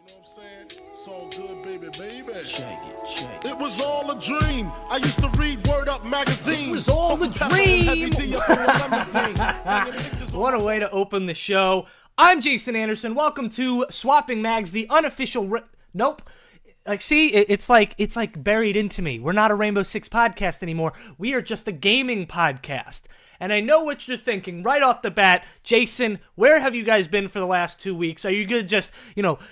know what I'm saying? It's all good, baby. Shake it. It was all a dream. I used to read Word Up magazine. It was all a dream. What a way to open the show. I'm Jason Anderson. Welcome to Swapping Mags, the unofficial... Nope. It's like buried into me. We're not a Rainbow Six podcast anymore. We are just a gaming podcast. And I know what you're thinking right off the bat. Jason, where have you guys been for the last 2 weeks? Are you going to just,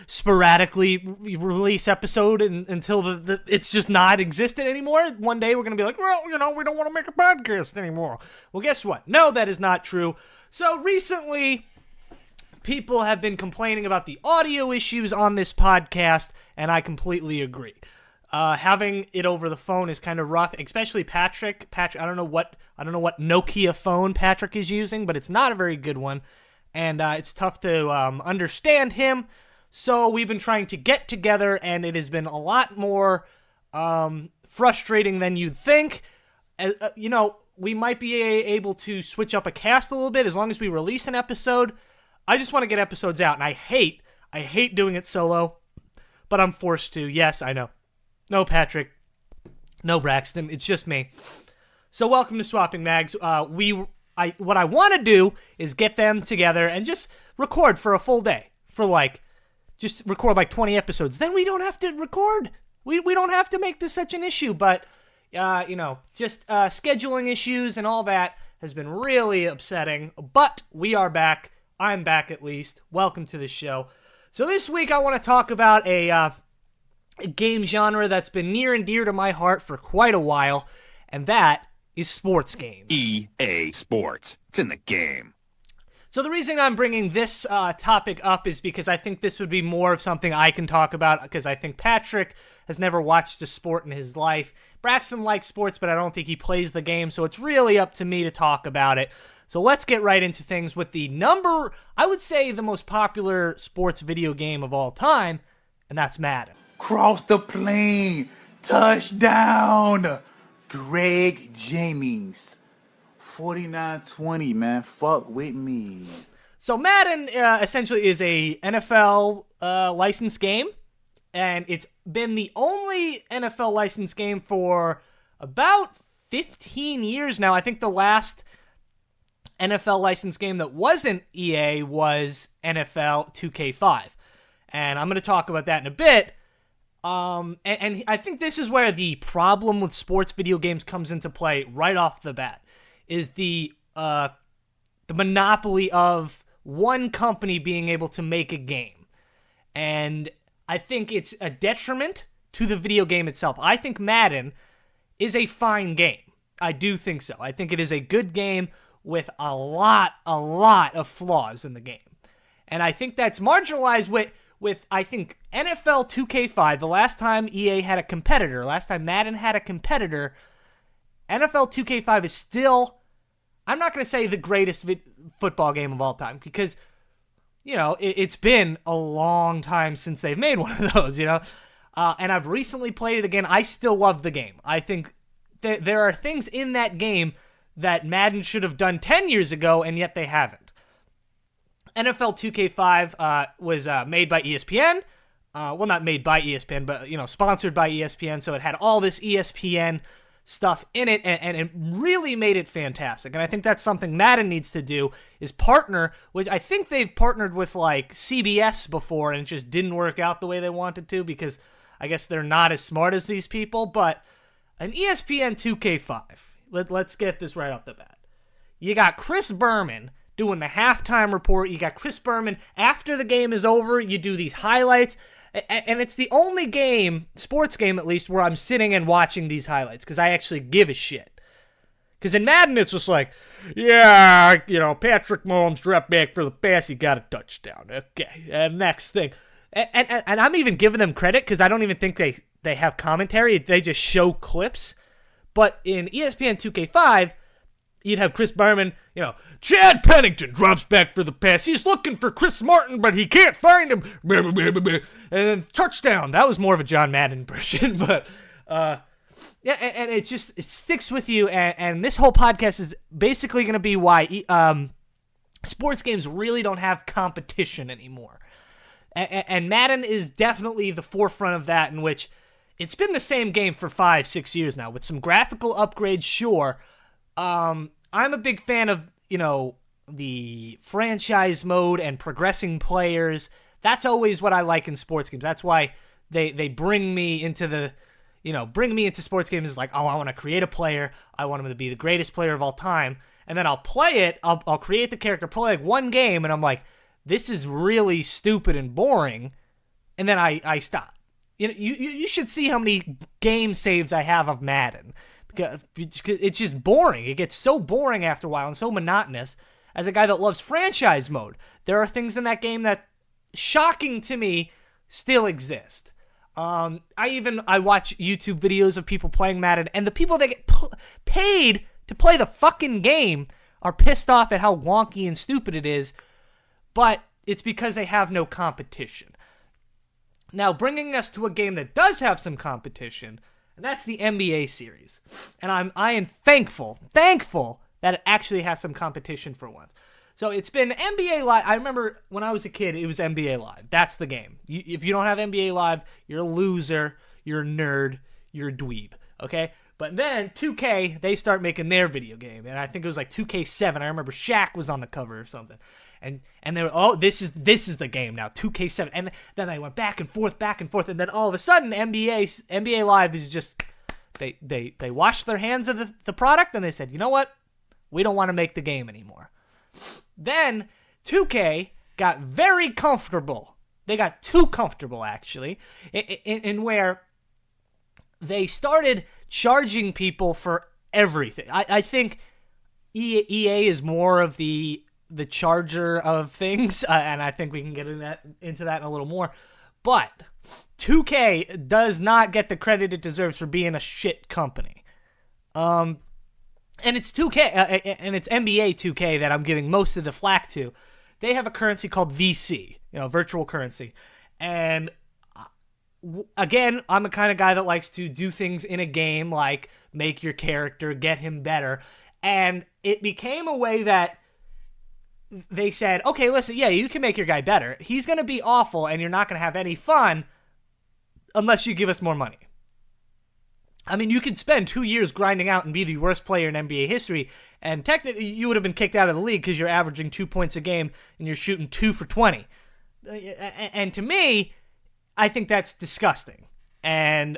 sporadically release episode until it's just not existent anymore? One day we're going to be like, well, we don't want to make a podcast anymore. Well, guess what? No, that is not true. So recently, people have been complaining about the audio issues on this podcast, and I completely agree. Having it over the phone is kind of rough, especially Patrick. I don't know what Nokia phone Patrick is using, but it's not a very good one, and it's tough to understand him. So we've been trying to get together, and it has been a lot more frustrating than you'd think. We might be able to switch up a cast a little bit as long as we release an episode. I just want to get episodes out, and I hate doing it solo, but I'm forced to. Yes, I know. No Patrick, no Braxton, it's just me. So welcome to Swapping Mags. What I want to do is get them together and just record for a full day. Just record 20 episodes. Then we don't have to record. We don't have to make this such an issue. But, scheduling issues and all that has been really upsetting. But we are back. I'm back at least. Welcome to the show. So this week I want to talk about a game genre that's been near and dear to my heart for quite a while, and that is sports games. EA Sports. It's in the game. So the reason I'm bringing this topic up is because I think this would be more of something I can talk about, because I think Patrick has never watched a sport in his life. Braxton likes sports, but I don't think he plays the game, so it's really up to me to talk about it. So let's get right into things with the I would say the most popular sports video game of all time, and that's Madden. Cross the plane. Touchdown. Greg Jamings. 49-20, man. Fuck with me. So Madden essentially is a NFL licensed game, and it's been the only NFL licensed game for about 15 years now. I think the last NFL licensed game that wasn't EA was NFL 2K5, and I'm going to talk about that in a bit. And I think this is where the problem with sports video games comes into play right off the bat, is the monopoly of one company being able to make a game. And I think it's a detriment to the video game itself. I think Madden is a fine game. I do think so. I think it is a good game with a lot of flaws in the game. And I think that's marginalized with I think NFL 2K5, the last time EA had a competitor, last time Madden had a competitor, NFL 2K5 is still, I'm not going to say the greatest football game of all time, because, it's been a long time since they've made one of those, and I've recently played it again. I still love the game. I think there are things in that game that Madden should have done 10 years ago, and yet they haven't. NFL 2K5 was made by ESPN. Well, not made by ESPN, but, sponsored by ESPN. So it had all this ESPN stuff in it, and it really made it fantastic. And I think that's something Madden needs to do, is partner with, I think they've partnered with, CBS before, and it just didn't work out the way they wanted to, because I guess they're not as smart as these people. But an ESPN 2K5, let's get this right off the bat. You got Chris Berman doing the halftime report. You got Chris Berman. After the game is over, you do these highlights. And it's the only game, sports game at least, where I'm sitting and watching these highlights, because I actually give a shit. Because in Madden, it's just like, yeah, Patrick Mahomes dropped back for the pass. He got a touchdown. Okay, and next thing. And I'm even giving them credit, because I don't even think they have commentary. They just show clips. But in ESPN 2K5, you'd have Chris Berman, Chad Pennington drops back for the pass. He's looking for Chris Martin, but he can't find him. And then touchdown. That was more of a John Madden impression, but yeah, and it sticks with you. And this whole podcast is basically going to be why sports games really don't have competition anymore. And Madden is definitely the forefront of that, in which it's been the same game for 5-6 years now, with some graphical upgrades, sure. I'm a big fan of, the franchise mode and progressing players. That's always what I like in sports games. That's why they bring me into sports games is like, oh, I want to create a player. I want him to be the greatest player of all time. And then I'll play it. I'll create the character, play like one game, and I'm like, this is really stupid and boring. And then I stop. You should see how many game saves I have of Madden. Because it's just boring. It gets so boring after a while and so monotonous. As a guy that loves franchise mode, there are things in that game that, shocking to me, still exist. I watch YouTube videos of people playing Madden, and the people that get paid to play the fucking game are pissed off at how wonky and stupid it is, but it's because they have no competition. Now, bringing us to a game that does have some competition, and that's the NBA series. And I am thankful that it actually has some competition for once. So it's been NBA Live. I remember when I was a kid, it was NBA Live. That's the game. If you don't have NBA Live, you're a loser, you're a nerd, you're a dweeb, okay? But then 2K, they start making their video game, and I think it was like 2K7. I remember Shaq was on the cover or something. And they were, oh, this is the game now, 2K7. And then they went back and forth, and then all of a sudden NBA Live is just they washed their hands of the product, and they said, you know what? We don't want to make the game anymore. Then 2K got very comfortable. They got too comfortable, actually, in where they started charging people for everything. I think EA is more of the charger of things, and I think we can get into that in a little more. But 2K does not get the credit it deserves for being a shit company. And it's 2K, and it's NBA 2K that I'm giving most of the flack to. They have a currency called VC, virtual currency. And again, I'm the kind of guy that likes to do things in a game, like make your character, get him better. And it became a way that they said, okay, listen, yeah, you can make your guy better. He's going to be awful, and you're not going to have any fun unless you give us more money. I mean, you could spend 2 years grinding out and be the worst player in NBA history, and technically you would have been kicked out of the league because you're averaging 2 points a game and you're shooting 2 for 20. And to me, I think that's disgusting. And,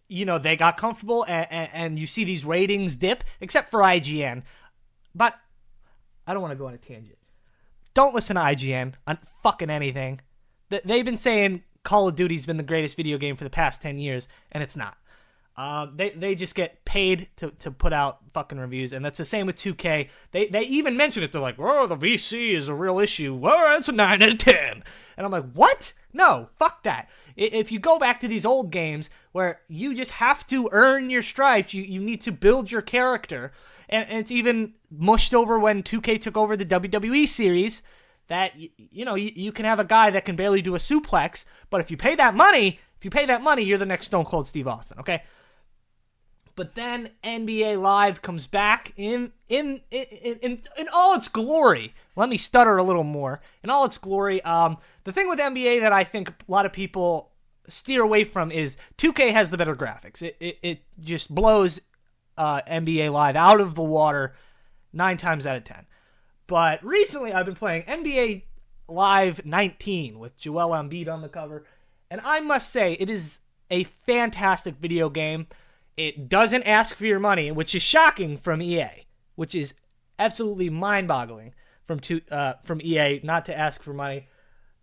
they got comfortable, and you see these ratings dip, except for IGN. But I don't want to go on a tangent. Don't listen to IGN on fucking anything. They've been saying Call of Duty's been the greatest video game for the past 10 years, and it's not. They just get paid to put out fucking reviews, and that's the same with 2K. They even mention it. They're like, "Oh, the VC is a real issue. Well, it's a 9 out of 10." And I'm like, "What? No, fuck that." If you go back to these old games where you just have to earn your stripes, you need to build your character, and it's even mushed over when 2K took over the WWE series. That you can have a guy that can barely do a suplex, but if you pay that money, you're the next Stone Cold Steve Austin. Okay. But then NBA Live comes back in all its glory. Let me stutter a little more. In all its glory, the thing with NBA that I think a lot of people steer away from is 2K has the better graphics. It just blows NBA Live out of the water 9 times out of 10. But recently I've been playing NBA Live 19 with Joel Embiid on the cover, and I must say it is a fantastic video game. It doesn't ask for your money, which is shocking from EA, which is absolutely mind-boggling from EA not to ask for money.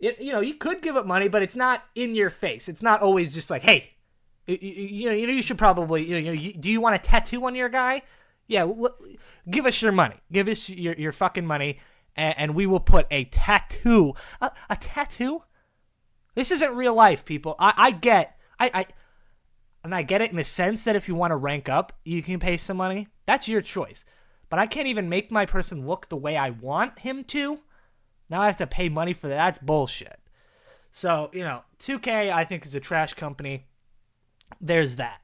You could give up money, but it's not in your face. It's not always just like, hey, you should probably, do you want a tattoo on your guy? Yeah, give us your money. Give us your fucking money, and we will put a tattoo. A tattoo? This isn't real life, people. I get it in the sense that if you want to rank up, you can pay some money. That's your choice. But I can't even make my person look the way I want him to. Now I have to pay money for that. That's bullshit. So, 2K I think is a trash company. There's that.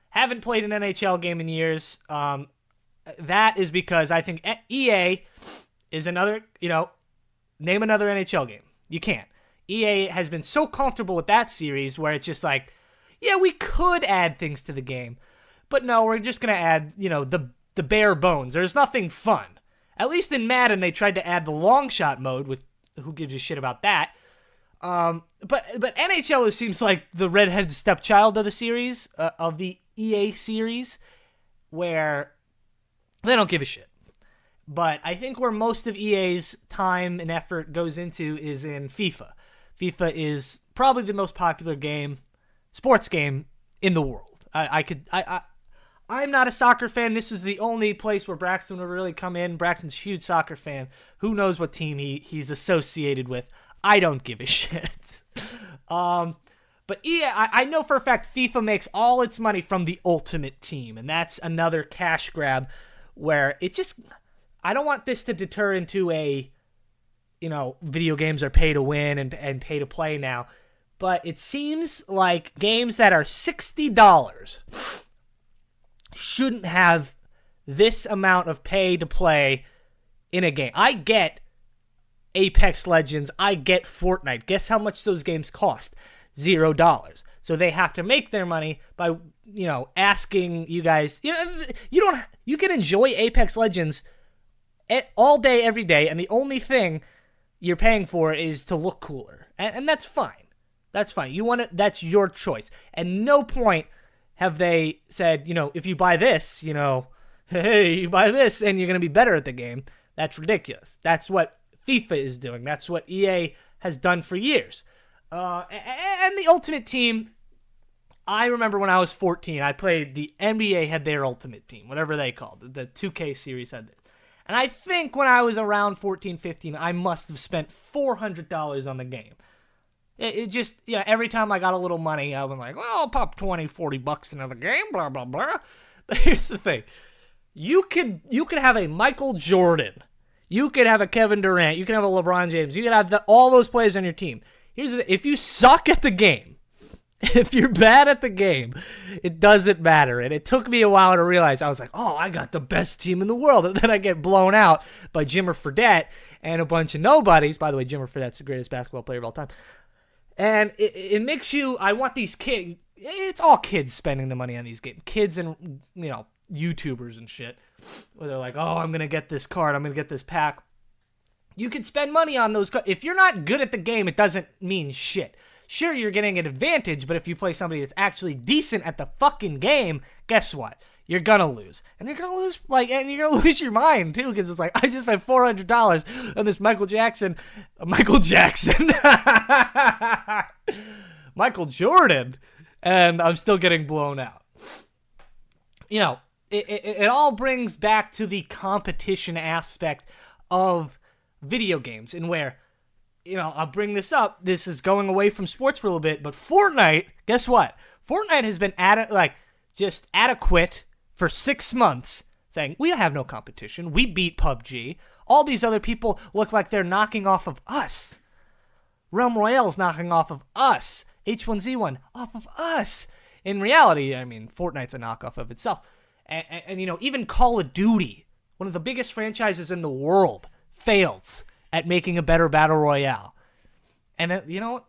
Haven't played an NHL game in years. That is because I think EA is another, name another NHL game. You can't. EA has been so comfortable with that series where it's just like, yeah, we could add things to the game, but no, we're just going to add, the bare bones. There's nothing fun. At least in Madden, they tried to add the long shot mode, with who gives a shit about that. But NHL seems like the redheaded stepchild of the series, of the EA series, where they don't give a shit. But I think where most of EA's time and effort goes into is in FIFA. FIFA is probably the most popular sports game in the world. I'm not a soccer fan. This is the only place where Braxton would really come in. Braxton's a huge soccer fan. Who knows what team he's associated with? I don't give a shit. But EA, I know for a fact FIFA makes all its money from the Ultimate Team, and that's another cash grab where it just... I don't want this to deter into a, video games are pay to win and pay to play now. But it seems like games that are $60 shouldn't have this amount of pay to play in a game. I get Apex Legends. I get Fortnite. Guess how much those games cost? $0. So they have to make their money by, asking you guys, you can enjoy Apex Legends all day, every day, and the only thing you're paying for is to look cooler. And that's fine. That's fine. That's your choice. At no point have they said, if you buy this, hey, you buy this and you're going to be better at the game. That's ridiculous. That's what FIFA is doing. That's what EA has done for years. And the Ultimate Team, I remember when I was 14, I played the NBA had their Ultimate Team, whatever they called it. The 2K series had it. And I think when I was around 14, 15, I must have spent $400 on the game. It just, every time I got a little money, I was like, well, I'll pop 20, 40 bucks into the game, blah, blah, blah. But here's the thing. You could have a Michael Jordan. You could have a Kevin Durant. You could have a LeBron James. You could have all those players on your team. Here's the thing. If you suck at the game, if you're bad at the game, it doesn't matter. And it took me a while to realize. I was like, oh, I got the best team in the world. And then I get blown out by Jimmer Fredette and a bunch of nobodies. By the way, Jimmer Fredette's the greatest basketball player of all time. And it makes you, I want these kids, it's all kids spending the money on these games. Kids and, YouTubers and shit. Where they're like, oh, I'm going to get this card. I'm going to get this pack. You can spend money on those cards. If you're not good at the game, it doesn't mean shit. Sure, you're getting an advantage, but if you play somebody that's actually decent at the fucking game, guess what? You're gonna lose. And you're gonna lose, and you're gonna lose your mind, too, because it's like, I just spent $400 on this Michael Jackson, Michael Jordan, and I'm still getting blown out. It all brings back to the competition aspect of video games, and where, I'll bring this up. This is going away from sports for a little bit, but Fortnite, guess what? Fortnite has been just adequate for 6 months, saying, we have no competition. We beat PUBG. All these other people look like they're knocking off of us. Realm Royale's knocking off of us. H1Z1 off of us. In reality, Fortnite's a knockoff of itself. And even Call of Duty, one of the biggest franchises in the world, fails at making a better battle royale. And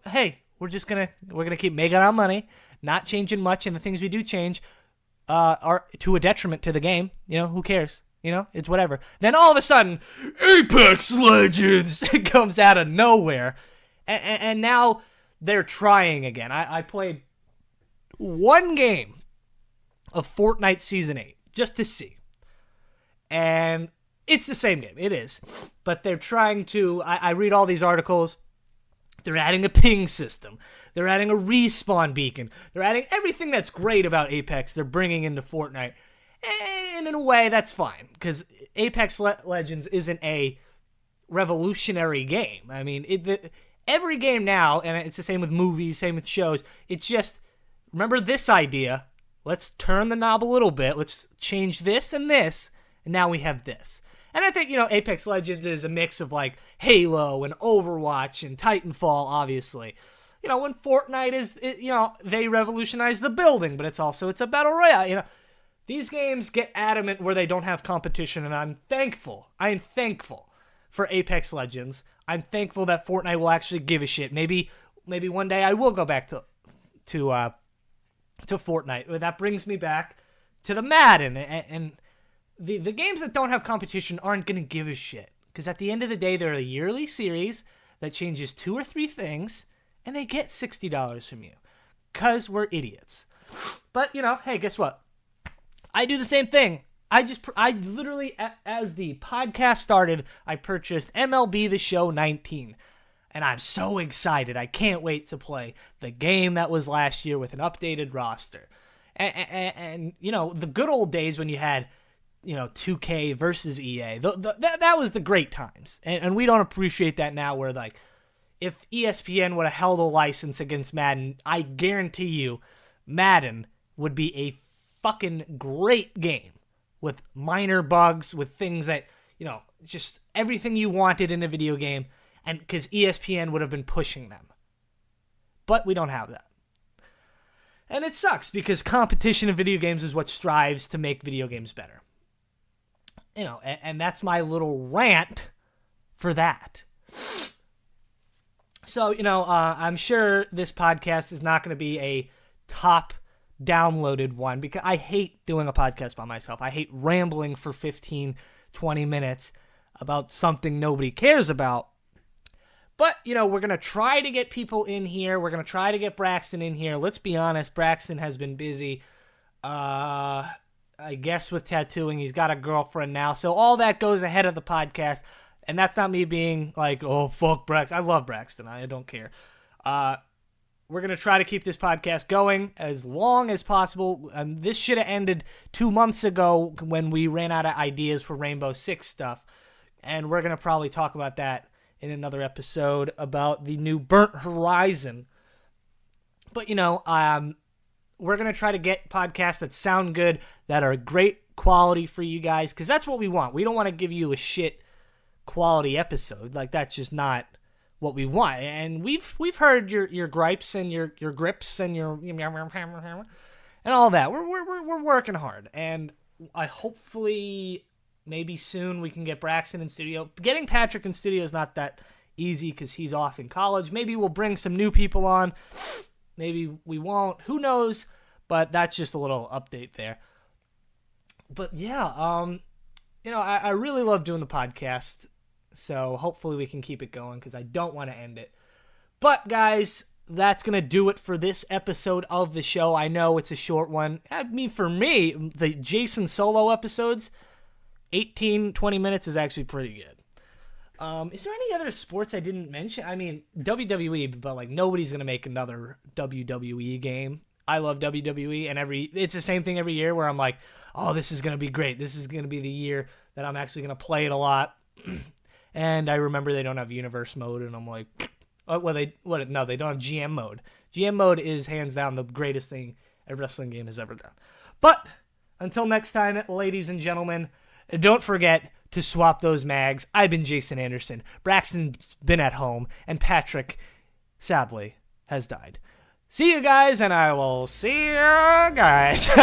hey, we're gonna keep making our money, not changing much, and the things we do change are to a detriment to the game. Who cares? It's whatever. Then all of a sudden, Apex Legends comes out of nowhere, and now they're trying again. I played one game of Fortnite Season 8 just to see, and it's the same game. It is. But they're trying to... I read all these articles. They're adding a ping system. They're adding a respawn beacon. They're adding everything that's great about Apex. They're bringing into Fortnite. And in a way, that's fine. Because Apex Legends isn't a revolutionary game. Every game now, and it's the same with movies, same with shows, it's just... Remember this idea. Let's turn the knob a little bit. Let's change this. And now we have this. And I think, Apex Legends is a mix of, Halo and Overwatch and Titanfall, obviously. When Fortnite is, they revolutionize the building, but it's a battle royale. These games get adamant where they don't have competition, and I'm thankful. I am thankful. for Apex Legends. I'm thankful that Fortnite will actually give a shit. Maybe one day I will go back to Fortnite. But that brings me back to the Madden, and the games that don't have competition aren't going to give a shit. Because at the end of the day, they're a yearly series that changes 2 or 3 things, and they get $60 from you. Because we're idiots. But, hey, guess what? I do the same thing. I literally, as the podcast started, I purchased MLB The Show 19. And I'm so excited. I can't wait to play the game that was last year with an updated roster. And the good old days when you had, 2K versus EA, that was the great times. And we don't appreciate that now, where, like, if ESPN would have held a license against Madden, I guarantee you Madden would be a fucking great game with minor bugs, with things that, just everything you wanted in a video game, and because ESPN would have been pushing them. But we don't have that. And it sucks, because competition in video games is what strives to make video games better. And that's my little rant for that. So, I'm sure this podcast is not going to be a top downloaded one, because I hate doing a podcast by myself. I hate rambling for 15, 20 minutes about something nobody cares about. But, we're going to try to get people in here. We're going to try to get Braxton in here. Let's be honest, Braxton has been busy, I guess, with tattooing. He's got a girlfriend now. So all that goes ahead of the podcast. And that's not me being like, oh, fuck Braxton. I love Braxton. I don't care. We're going to try to keep this podcast going as long as possible. This should have ended 2 months ago when we ran out of ideas for Rainbow Six stuff. And we're going to probably talk about that in another episode about the new Burnt Horizon. But, we're going to try to get podcasts that sound good, that are great quality for you guys, because that's what we want. We don't want to give you a shit quality episode. Like, that's just not what we want. And we've heard your gripes and your grips and your and all that. We're working hard, and I hopefully maybe soon we can get Braxton in studio. Getting Patrick in studio is not that easy because he's off in college. Maybe we'll bring some new people on. Maybe we won't. Who knows? But that's just a little update there. But yeah, I really love doing the podcast. So hopefully we can keep it going, because I don't want to end it. But guys, that's going to do it for this episode of the show. I know it's a short one. I mean, for me, the Jason solo episodes, 18, 20 minutes is actually pretty good. Is there any other sports I didn't mention? I mean, WWE, but like nobody's going to make another WWE game. I love WWE, and it's the same thing every year where I'm like, oh, this is going to be great. This is going to be the year that I'm actually going to play it a lot. And I remember they don't have universe mode, and I'm like, oh, no, they don't have GM mode. GM mode is hands down the greatest thing a wrestling game has ever done. But until next time, ladies and gentlemen, don't forget to swap those mags. I've been Jason Anderson. Braxton's been at home, and Patrick, sadly, has died. See you guys, and I will see you guys. Okay.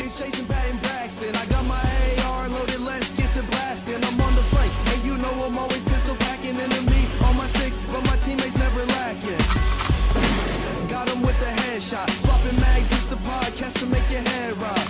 It's Jason Patton Braxton. I got my AR loaded, let's get to blasting. I'm on the flank, and you know I'm always pistol packing. Enemy on my 6, but my teammates never lacking. Got him with the headshot. Swapping mags, it's a podcast to make your head rock.